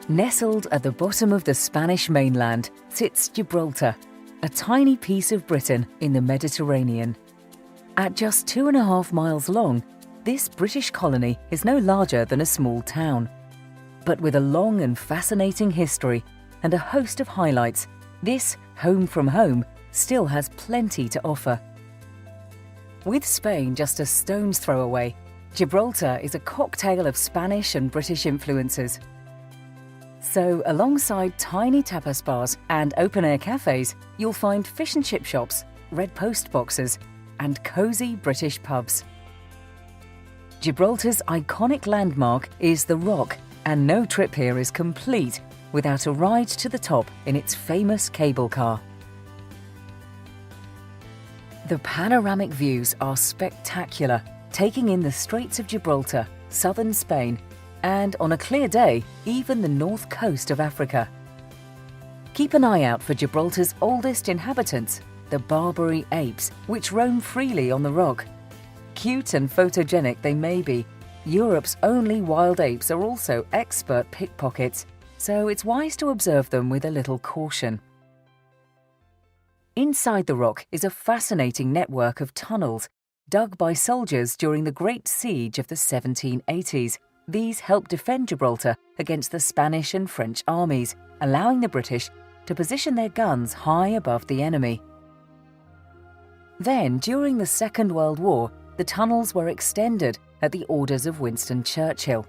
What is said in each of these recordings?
Nestled at the bottom of the Spanish mainland sits Gibraltar, a tiny piece of Britain in the Mediterranean. At just 2.5 miles long, this British colony is no larger than a small town. But with a long and fascinating history and a host of highlights, this home from home still has plenty to offer. With Spain just a stone's throw away, Gibraltar is a cocktail of Spanish and British influences. So, alongside tiny tapas bars and open-air cafes, you'll find fish and chip shops, red post boxes, and cosy British pubs. Gibraltar's iconic landmark is the Rock, and no trip here is complete without a ride to the top in its famous cable car. The panoramic views are spectacular, taking in the Straits of Gibraltar, southern Spain, and on a clear day, even the north coast of Africa. Keep an eye out for Gibraltar's oldest inhabitants, the Barbary apes, which roam freely on the Rock. Cute and photogenic they may be, Europe's only wild apes are also expert pickpockets, so it's wise to observe them with a little caution. Inside the Rock is a fascinating network of tunnels dug by soldiers during the Great Siege of the 1780s. These helped defend Gibraltar against the Spanish and French armies, allowing the British to position their guns high above the enemy. Then, during the Second World War, the tunnels were extended at the orders of Winston Churchill.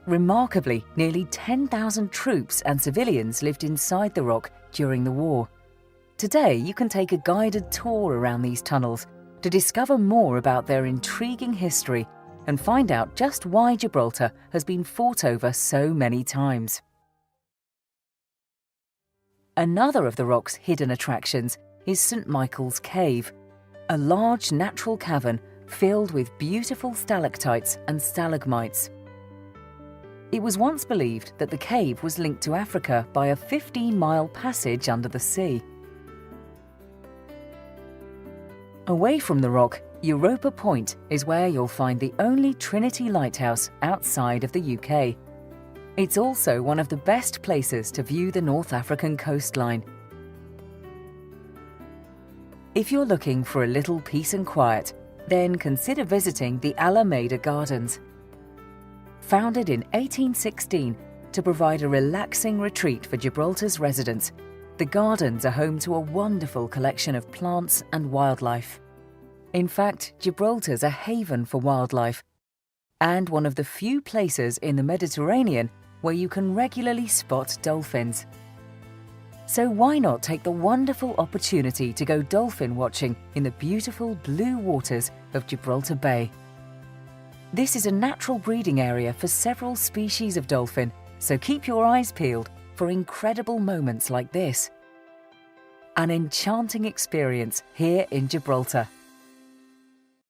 Remarkably, nearly 10,000 troops and civilians lived inside the Rock during the war. Today, you can take a guided tour around these tunnels to discover more about their intriguing history and find out just why Gibraltar has been fought over so many times. Another of the Rock's hidden attractions is St. Michael's Cave, a large natural cavern filled with beautiful stalactites and stalagmites. It was once believed that the cave was linked to Africa by a 15-mile passage under the sea. Away from the Rock, Europa Point is where you'll find the only Trinity lighthouse outside of the UK. It's also one of the best places to view the North African coastline. If you're looking for a little peace and quiet, then consider visiting the Alameda Gardens. Founded in 1816 to provide a relaxing retreat for Gibraltar's residents, the gardens are home to a wonderful collection of plants and wildlife. In fact, Gibraltar's a haven for wildlife and one of the few places in the Mediterranean where you can regularly spot dolphins. So why not take the wonderful opportunity to go dolphin watching in the beautiful blue waters of Gibraltar Bay? This is a natural breeding area for several species of dolphin, so keep your eyes peeled for incredible moments like this. An enchanting experience here in Gibraltar.